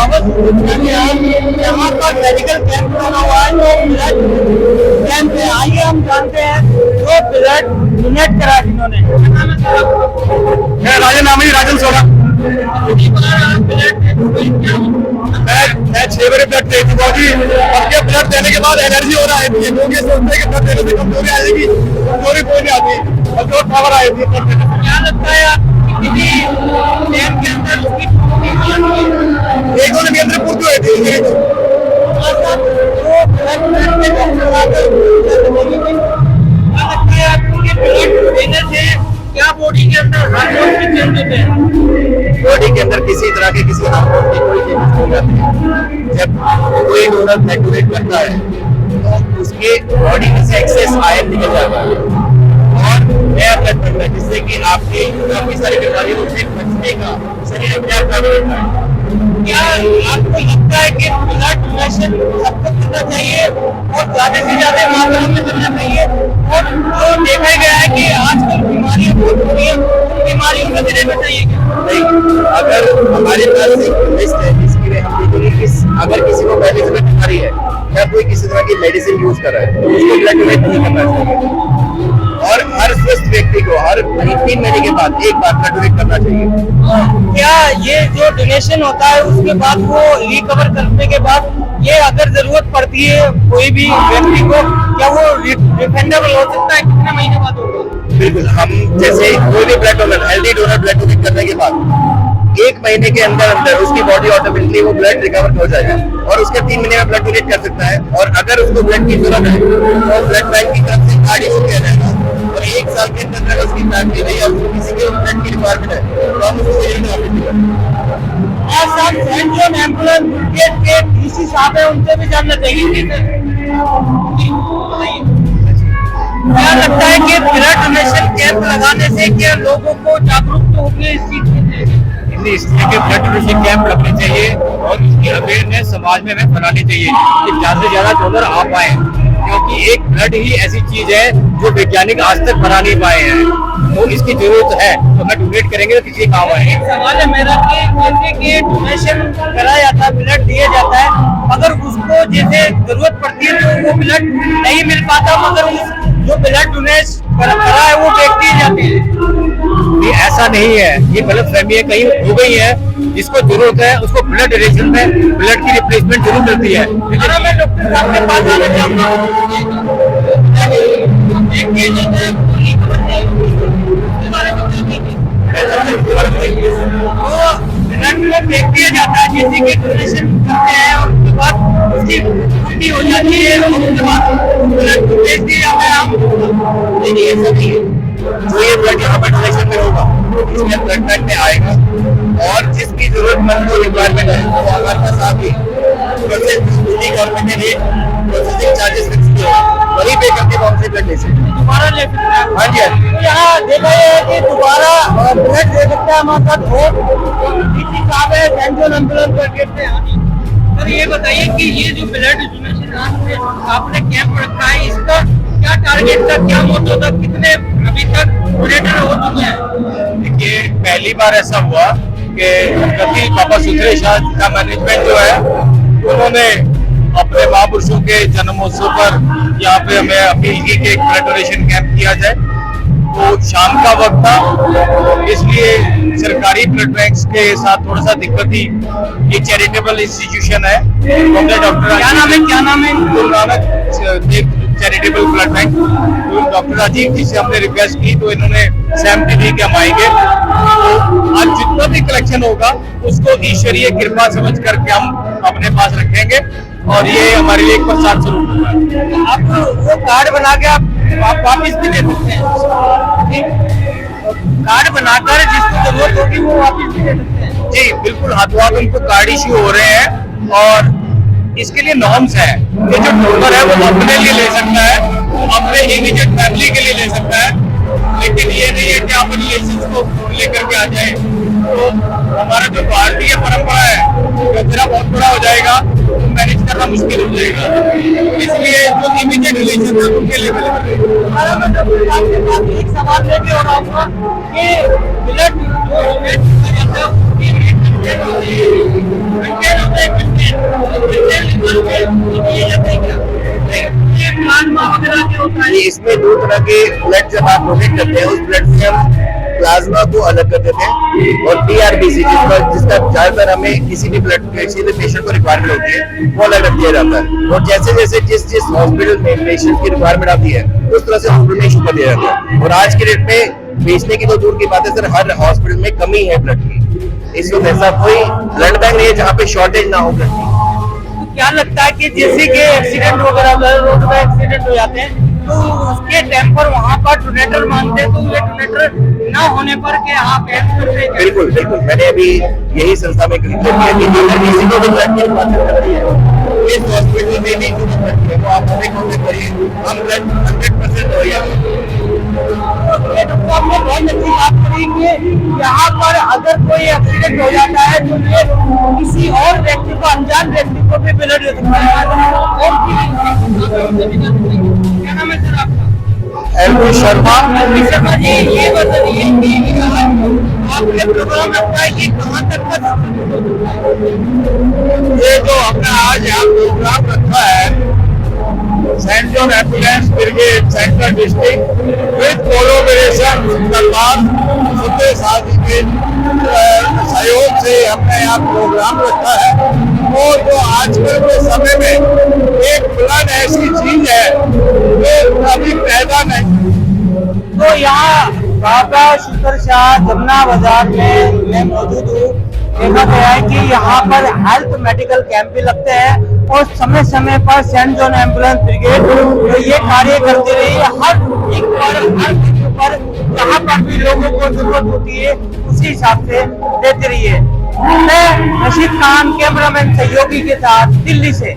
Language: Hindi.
यहाँ पर मेडिकल कैंप लगा हुआ है जो ब्लड कैंप है। आइए हम जानते हैं जो ब्लड डोनेट करा जिन्होंने। राजन नाम है, राजन सोना। मैं 6 बजे ब्लड दे चुका जी। अब क्या ब्लड देने के बाद एनर्जी हो रहा है, लोग ये सोचते हैं कि ब्लड देने से कमजोरी आएगी, कमजोरी कोई नहीं आती और जो पावर आएगी। क्या लगता है किसी कैंप के अंदर उसकी एक दो दिन के अंदर पूर्ति हुई थी। क्या बॉडी के अंदर हार्मोन भी चेंज होते हैं? बॉडी के अंदर किसी तरह के किसी हार्मोन की कोई चेंज नहीं आती। जब कोई डोनर ब्लड डोनेट करता है तो उसके बॉडी में से एक्सेस आयरन निकल जाता है और नया ब्लड बनता है, जिससे कि आपके काफी सारी बीमारियों से बचने का शरीर अपने आप काम करता है। क्या आपको लगता है कि ब्लड डोनेशन सबको करना चाहिए और ज्यादा से ज्यादा मात्रा में करना चाहिए? और जो देखा गया है कि आजकल बीमारियां बहुत हो रही है, उन बीमारियों में देना चाहिए क्या? नहीं, अगर हमारे पास एक लिस्ट है जिसके लिए हम देखेंगे कि अगर किसी को पहले से बीमारी है या कोई किसी तरह की मेडिसिन यूज कर रहा है तो उसको ब्लड डोनेट नहीं करना चाहिए। और हर स्वस्थ व्यक्ति को हर 3 महीने के बाद एक बार ब्लड डोनेट करना चाहिए। क्या ये जो डोनेशन होता है उसके बाद वो रिकवर करने के बाद ये अगर जरूरत पड़ती है कोई भी व्यक्ति को, क्या वो रिफंडेबल हो सकता है? कितने महीने बाद होगा? बिल्कुल, हम जैसे कोई भी blood donor healthy donor blood donate करने के बाद 1 महीने के अंदर अंदर उसकी बॉडी ऑटोमेटिकली वो ब्लड रिकवर हो जाएगा और उसके 3 महीने में ब्लड डोनेट कर सकता है। और अगर उसको ब्लड की जरूरत है तो ब्लड बैंक की तरफ से कार्ड इशू किया जाएगा और 1 साल के अंदर उसकी फैमिली नहीं और किसी के ब्लड की रिक्वायरमेंट है तो हम उसको सेंट्रल एम्बुलेंस के डीसी साहब है, उनसे भी जानना चाहिए। क्या लगता है कि ब्लड डोनेशन कैंप लगाने से क्या लोगों को जागरूक होगी इस चीज के? इस तरह के ब्लड डोनेशन कैंप लगने चाहिए और इसकी अवेयरनेस समाज में हमें फैलानी चाहिए कि ज्यादा से ज्यादा डोनर आ पाए, क्योंकि एक ब्लड ही ऐसी चीज है जो वैज्ञानिक आज तक बना नहीं पाए हैं। तो इसकी जरूरत है तो हमें डोनेट करेंगे तो किसी काम आए। एक सवाल है मेरा कि जैसे कि डोनेशन कराया जाता है, ब्लड दिया जाता है, मगर उसको जैसे जरूरत पड़ती है तो वो ब्लड नहीं मिल पाता, मगर उस जो ब्लड डोनेट करा है वो व्यक्ति जाते हैं। ये ऐसा नहीं है, ये गलत फहमी है कहीं हो गई है। जिसको जरूरत है उसको ब्लड डोनेशन में ब्लड की रिप्लेसमेंट जरूर मिलती है। मैं डॉक्टर साहब के पास आना चाहूँगा। ब्लड फेंक दिया जाता है, जैसे कि डोनेशन करते हैं और उसके बाद उसकी छुट्टी हो जाती है और उसके बाद ब्लड भेज दिया जाता है। हम देखिए ऐसा नहीं है, जो ये ब्लड यहाँ पर डोनेशन में होगा इसमें ब्लड बैंक में आएगा और जिसकी जरूरतमंद को रिक्वायरमेंट है वो हमारे पास आके गवर्नमेंट ने प्रोसेसिंग चार्जेस फिक्स किए वही पे करके कौन से ब्लड ले सकते हैं, दोबारा ले सकते हैं। हाँ जी, हाँ जी। यहाँ देखा है कि दोबारा ब्लड दे सकते हैं हमारे साथ और डीसी साहब है सेंट्रल एम्बुलेंस करके से। सर ये बताइए कि ये जो ब्लड डोनेशन आपने कैंप रखा है इसका क्या टारगेट था, क्या मोटो था, कितने अभी तक डोनेटर हो चुके हैं? देखिए पहली बार ऐसा हुआ कि कभी बाबा सुथरे शाह का मैनेजमेंट जो है उन्होंने अपने महापुरुषों के जन्मोत्सव पर यहाँ पे हमें अपील की कि एक ब्लड डोनेशन कैंप किया जाए। तो शाम का वक्त था इसलिए सरकारी ब्लड बैंक के साथ थोड़ा सा दिक्कत थी। ये चैरिटेबल इंस्टीट्यूशन है, डॉक्टर क्या नाम है? Guru Nanak charitable blood bank. तो डॉक्टर राजीव जी से हमने रिक्वेस्ट की तो इन्होंने सहमति दी कि हम आएंगे। तो आज जितना भी कलेक्शन होगा उसको ईश्वरीय कृपा समझ करके हम अपने पास रखेंगे और ये हमारे लिए एक प्रसाद स्वरूप होगा। आप वो कार्ड बना के आप वापिस भी दे सकते हैं, कार्ड बनाकर जिसको जरूरत होगी वो वापिस भी दे सकते हैं। जी बिल्कुल, हाथों हाथ उनको कार्ड इश्यू हो रहे हैं और इसके लिए नॉर्म्स है। ये जो डोनर है वो अपने लिए ले सकता है, अपने इमीडिएट फैमिली के लिए ले सकता है, लेकिन ये नहीं है कि आप रिलेशन को लेकर के आ जाए। तो हमारा जो भारतीय परंपरा है कचरा बहुत बड़ा हो जाएगा तो मैनेज करना मुश्किल हो जाएगा, इसलिए जो इमीडिएट रिलेशन है उनके लिए एक सवाल लेके और आऊंगा कि ब्लड जो डोनेट किया जाता है प्लाज्मा वगैरह जो होता है, ये इसमें 2 तरह के ब्लड जब आप डोनेट करते हैं, उस ब्लड से हम प्लाज्मा को अलग कर देते हैं और टीआरबीसी जिसका ज्यादातर हमें किसी भी पेशेंट को रिक्वायरमेंट होती है, वो अलग रख दिया जाता है। और जैसे जैसे जिस हॉस्पिटल में पेशेंट की रिक्वायरमेंट आती है, उस तरह से हॉस्पिटल में इशू कर दिया जाता है। और आज के डेट में बेचने की तो दूर की बात है सर, हर हॉस्पिटल में कमी है ब्लड की। इस वक्त ऐसा कोई ब्लड बैंक नहीं है जहाँ पे शॉर्टेज ना हो ब्लड की। तो क्या लगता है कि जैसे कि एक्सीडेंट वगैरह रोड पे एक्सीडेंट हो जाते हैं, तो उसके टाइम पर वहाँ पर डोनेटर मांगते हैं, तो ये डोनेटर ना होने पर के आप हेल्प करते हैं? बिल्कुल बिल्कुल, मैंने अभी यही संस्था में किया कि अगर किसी को भी ब्लड की रिक्वायरमेंट करती है, इस हॉस्पिटल में भी जो ब्लड है वो आप हमें कॉन्टेक्ट करिए, हम ब्लड 100% हो जाएगा। ये डॉक्टर आपने बहुत अच्छी बात करी कि यहाँ पर अगर कोई एक्सीडेंट हो जाता है तो ये किसी और व्यक्ति को, अनजान व्यक्ति को भी ब्लड दे सकता है। और क्या नाम है सर आपका? एलपी शर्मा। शर्मा जी, ये बताइए कि आपने प्रोग्राम रखा है, ये कहाँ तक का? ये जो हमने आज यहाँ प्रोग्राम रखा है, saint John ambulance brigade central district with collaboration सरकार सुबह शादी के सहयोग से हमने यहाँ प्रोग्राम रखा है। और जो आजकल के समय में एक ब्लड ऐसी चीज है जो कभी पैदा नहीं। तो यहाँ बाबा शुक्र शाह जमुना बाजार में मैं मौजूद हूँ। देखा गया है कि यहाँ पर हेल्थ मेडिकल कैंप भी लगते हैं और समय समय पर सेंट जॉन एम्बुलेंस ब्रिगेड तो ये कार्य करती रही है। हर एक पर, हर जगह पर जहाँ पर भी लोगों को जरूरत होती है उसी हिसाब से देती रही है। मैं रशीद खान, कैमरामैन सहयोगी के साथ, दिल्ली से।